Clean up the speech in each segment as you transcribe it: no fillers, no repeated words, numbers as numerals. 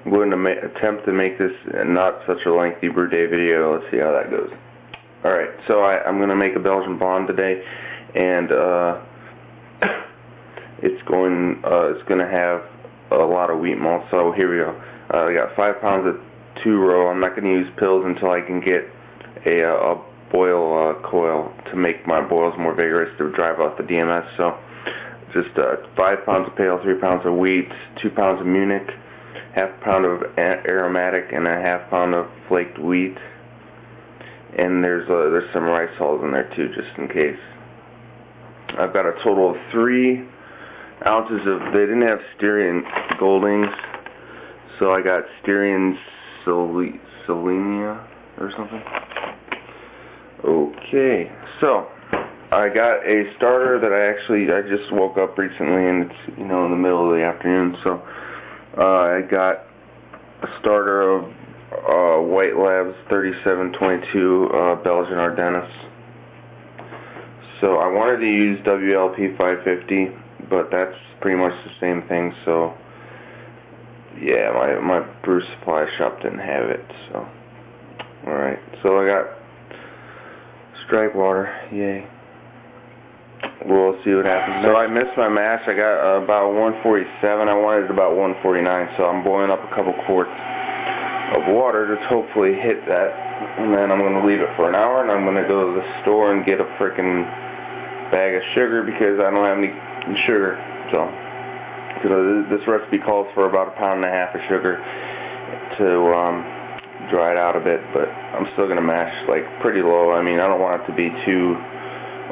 I'm going to attempt to make this not such a lengthy brew day video. Let's see how that goes. Alright, so I'm going to make a Belgian blonde today, and it's going to have a lot of wheat malt. So here we go. I got 5 pounds of 2-row. I'm not going to use pills until I can get a boil coil to make my boils more vigorous to drive out the DMS. So just 5 pounds of pale, 3 pounds of wheat, 2 pounds of Munich, half pound of aromatic, and a half pound of flaked wheat. And there's some rice hulls in there too, just in case. I've got a total of 3 ounces of. They didn't have Styrian Goldings, so I got Styrian Selenia or something. Okay, so I got a starter that I just woke up recently, and it's in the middle of the afternoon. So I got a starter of White Labs 3722 Belgian Ardennes. So I wanted to use WLP 550, but that's pretty much the same thing. So yeah, my brew supply shop didn't have it. So alright, so I got strike water, yay. We'll see what happens. So I missed my mash. I got about 147. I wanted about 149, so I'm boiling up a couple quarts of water to hopefully hit that, and then I'm going to leave it for an hour, and I'm going to go to the store and get a frickin' bag of sugar because I don't have any sugar. So this recipe calls for about 1.5 pounds of sugar to dry it out a bit, but I'm still going to mash like pretty low. I mean, I don't want it to be too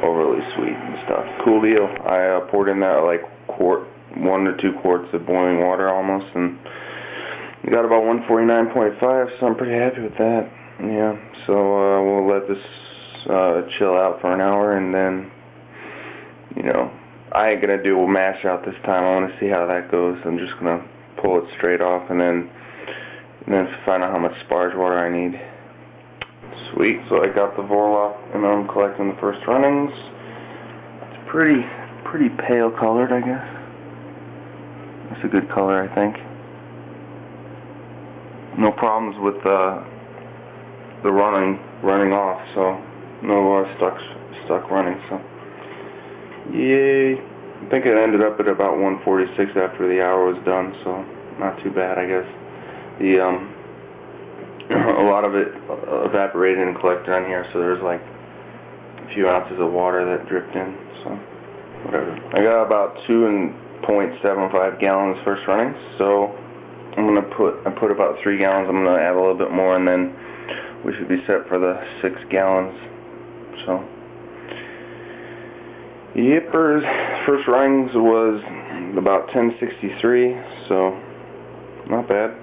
overly sweet and stuff. Cool deal. I poured in that like 1 to 2 quarts of boiling water almost, and got about 149.5, so I'm pretty happy with that. Yeah, so we'll let this chill out for an hour, and then, I ain't gonna do a mash out this time. I want to see how that goes. I'm just gonna pull it straight off, and then find out how much sparge water I need. Sweet. So I got the Vorloff, and I'm collecting the first runnings. It's pretty pale colored, I guess. That's a good color, I think. No problems with the running off, so no stuck running. So yay! I think it ended up at about 146 after the hour was done, so not too bad, I guess. A lot of it evaporated and collected on here, so there's like a few ounces of water that dripped in. So whatever. I got about 2.75 gallons first running, so I put about 3 gallons. I'm gonna add a little bit more, and then we should be set for the 6 gallons. So, yippers. First runnings was about 1063, so not bad.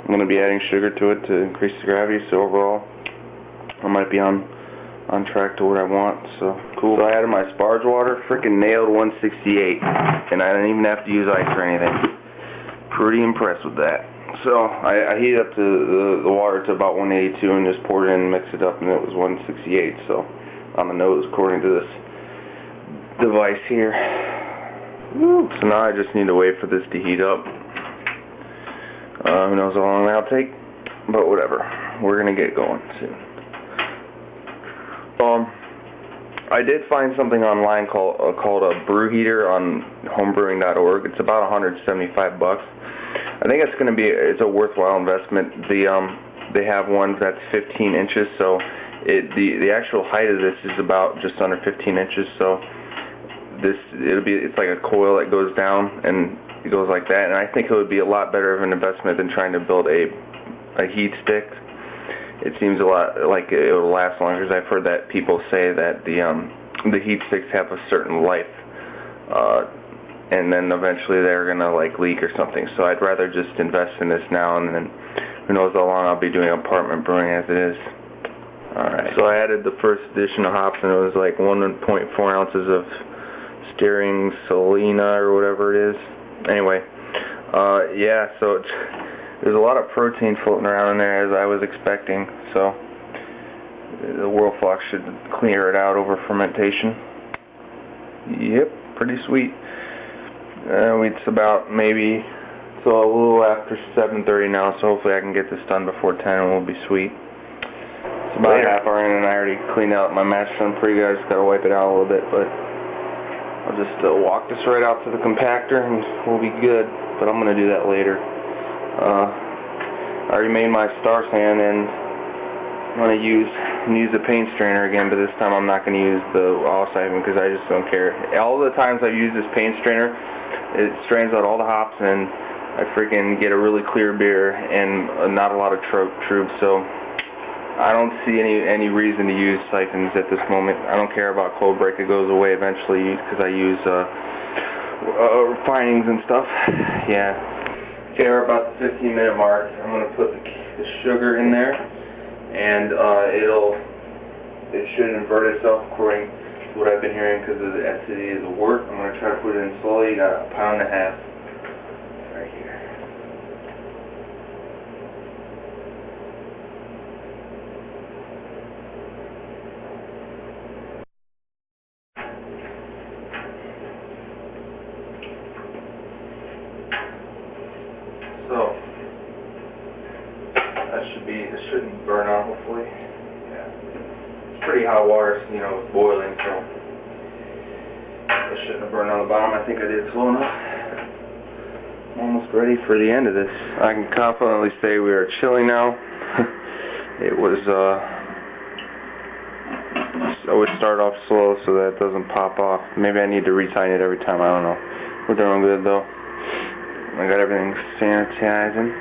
I'm gonna be adding sugar to it to increase the gravity, so overall I might be on track to what I want. So cool. So I added my sparge water, freaking nailed 168, and I didn't even have to use ice or anything. Pretty impressed with that. So I heated up the water to about 182 and just poured it in and mixed it up, and it was 168. So on the nose, according to this device here. Woo. So now I just need to wait for this to heat up. Who knows how long that'll take, but whatever. We're gonna get going soon. I did find something online called a brew heater on homebrewing.org. It's about $175. I think it's a worthwhile investment. They have one that's 15 inches, so the actual height of this is about just under 15 inches. So it's like a coil that goes down and it goes like that. And I think it would be a lot better of an investment than trying to build a heat stick. It seems a lot like it will last longer, because I've heard that people say that the heat sticks have a certain life, and then eventually they're gonna like leak or something. So I'd rather just invest in this now, and then who knows how long I'll be doing apartment brewing as it is. Alright, so I added the first addition of hops, and it was like 1.4 ounces of Styrian Selenia or whatever it is. Anyway, yeah, so there's a lot of protein floating around in there, as I was expecting, so the Whirlfox should clear it out over fermentation. Yep, pretty sweet. It's about maybe It's a little after 7:30 now, so hopefully I can get this done before 10 and we'll be sweet. It's about a half hour in and I already cleaned out my mash tun pretty good. I just gotta wipe it out a little bit, but I'll just walk this right out to the compactor and we'll be good. But I'm gonna do that later. I already made my star sand and I'm gonna use a paint strainer again, but this time I'm not gonna use the all siphon because I just don't care. All the times I've used this paint strainer, it strains out all the hops and I freaking get a really clear beer and not a lot of troops. So I don't see any reason to use siphons at this moment. I don't care about cold break. It goes away eventually because I use refinings and stuff. Yeah. Okay, we're about the 15-minute mark. I'm gonna put the sugar in there, and it should invert itself according to what I've been hearing because of the acidity of the wort. I'm gonna try to put it in slowly. Got a pound and a half right here. So it shouldn't burn out, hopefully. Yeah. It's pretty hot water, you know, it's boiling, so it shouldn't have burned on the bottom. I think I did it slow enough. I'm almost ready for the end of this. I can confidently say we are chilling now. It was always start off slow so that it doesn't pop off. Maybe I need to retighten it every time, I don't know. We're doing good though. I got everything sanitizing.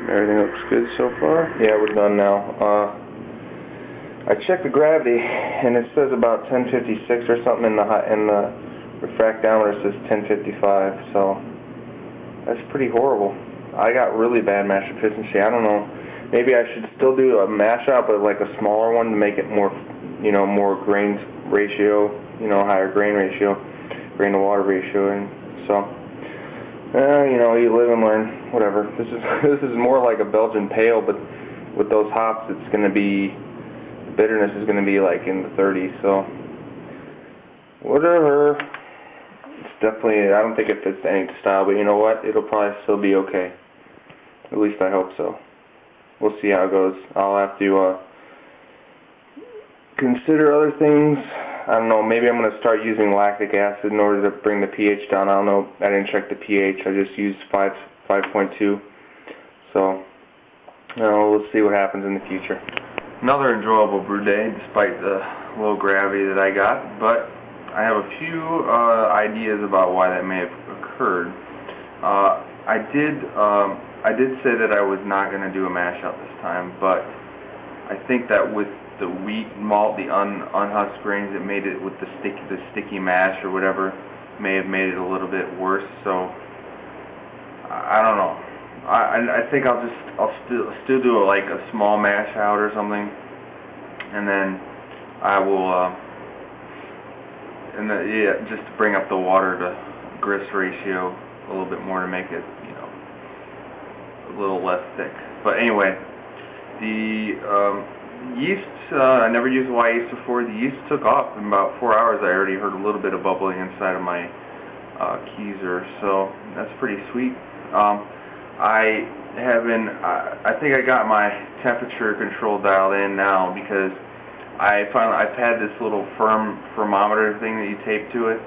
Everything looks good so far. Yeah, we're done now. I checked the gravity, and it says about 1056 or something in the refractometer. It says 1055. So that's pretty horrible. I got really bad mash efficiency. I don't know. Maybe I should still do a mash out, but like a smaller one to make it more, you know, more grain ratio. You know, higher grain ratio, grain to water ratio, and so. You know, you live and learn. Whatever. This is more like a Belgian Pale, but with those hops, it's going to be, the bitterness is going to be like in the 30s. So whatever. It's definitely. I don't think it fits any style, but you know what? It'll probably still be okay. At least I hope so. We'll see how it goes. I'll have to consider other things. I don't know, maybe I'm going to start using lactic acid in order to bring the pH down. I don't know, I didn't check the pH, I just used 5.2. So, we'll see what happens in the future. Another enjoyable brew day, despite the low gravity that I got, but I have a few ideas about why that may have occurred. I did say that I was not going to do a mash out this time, but I think that with the wheat malt, the unhusked grains, it made it with the sticky mash or whatever, may have made it a little bit worse. So I don't know. I think I'll still do like a small mash out or something, and then I will yeah, just to bring up the water to grist ratio a little bit more to make it, you know, a little less thick. But anyway, the yeast, I never used white yeast before. The yeast took off in about 4 hours. I already heard a little bit of bubbling inside of my keezer, so that's pretty sweet. I think I got my temperature control dialed in now because I've had this little thermometer thing that you tape to it.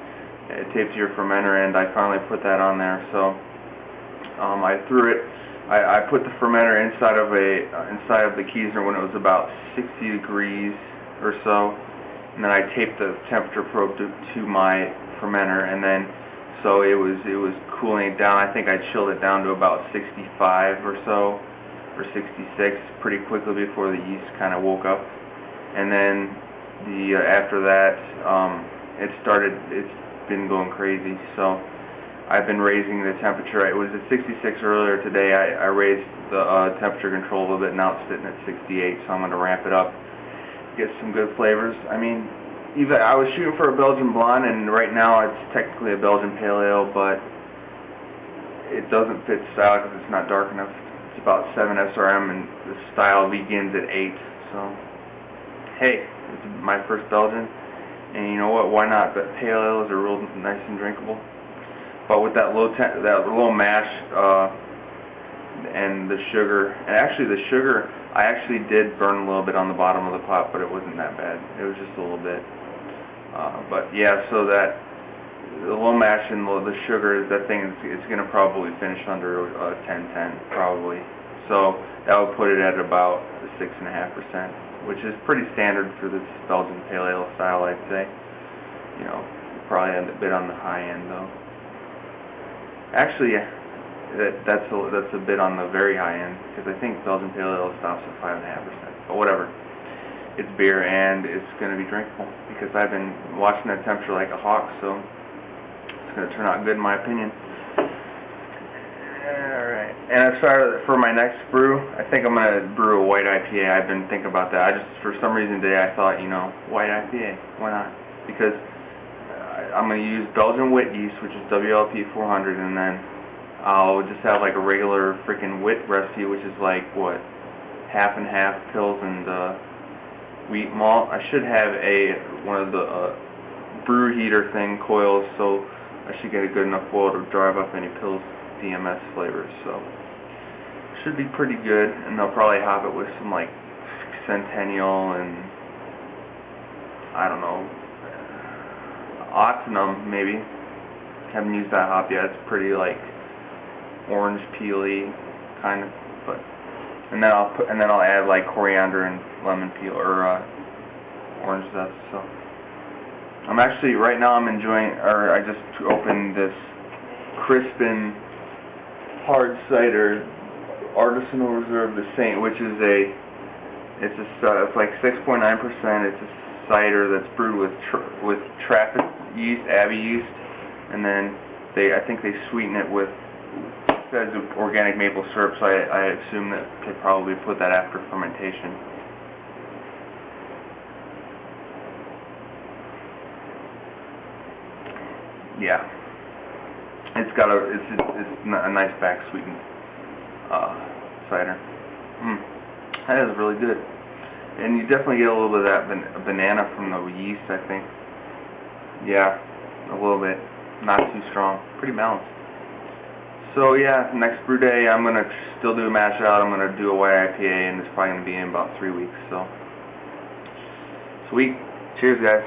It tapes to your fermenter, and I finally put that on there. So I threw it. I put the fermenter inside of the keezer when it was about 60 degrees or so, and then I taped the temperature probe to my fermenter, and then so it was cooling it down. I think I chilled it down to about 65 or so, or 66 pretty quickly before the yeast kind of woke up, and then after that it's been going crazy. So I've been raising the temperature. It was at 66 earlier today. I raised the temperature control a little bit. Now it's sitting at 68, so I'm going to ramp it up, get some good flavors. I mean, I was shooting for a Belgian blonde, and right now it's technically a Belgian Pale Ale, but it doesn't fit style because it's not dark enough. It's about 7 SRM, and the style begins at 8. So, hey, this is my first Belgian, and you know what? Why not? But Pale Ales are real nice and drinkable. but with that low mash and the sugar, and actually the sugar, I actually did burn a little bit on the bottom of the pot, but it wasn't that bad. It was just a little bit. But yeah, so that the low mash and the sugar, that thing it's going to probably finish under 10-10 probably. So that would put it at about 6.5%, which is pretty standard for this Belgian Pale Ale style, I'd say. You know, probably a bit on the high end though. Actually, that's a bit on the very high end, because I think Belgian Pale Ale stops at 5.5%. But whatever. It's beer and it's going to be drinkable, because I've been watching that temperature like a hawk, so it's going to turn out good in my opinion. Alright, and as for my next brew, I think I'm going to brew a white IPA. I've been thinking about that. For some reason today I thought, you know, white IPA, why not? Because I'm going to use Belgian wit yeast, which is WLP 400, and then I'll just have like a regular freaking wit recipe, which is like, what, half and half pills and wheat malt. I should have one of the brew heater thing coils, so I should get a good enough oil to drive up any pills DMS flavors, so should be pretty good. And they'll probably hop it with some like Centennial and I don't know, Autumn maybe. Haven't used that hop yet. It's pretty like orange peely kind of, but and then I'll add like coriander and lemon peel or orange zest. So I'm actually right now I'm enjoying, or I just opened this Crispin hard cider Artisanal Reserve the Saint, which is it's like 6.9%. It's a cider that's brewed with Trappist yeast, Abbey yeast, and then I think they sweeten it with, it says organic maple syrup, so I assume that they probably put that after fermentation. Yeah, it's a nice back sweetened cider. That is really good, and you definitely get a little bit of that banana from the yeast, I think. Yeah, a little bit, not too strong, pretty balanced. So yeah, next brew day I'm gonna still do a mash out. I'm gonna do a white IPA, and it's probably gonna be in about 3 weeks. So sweet. Cheers, guys.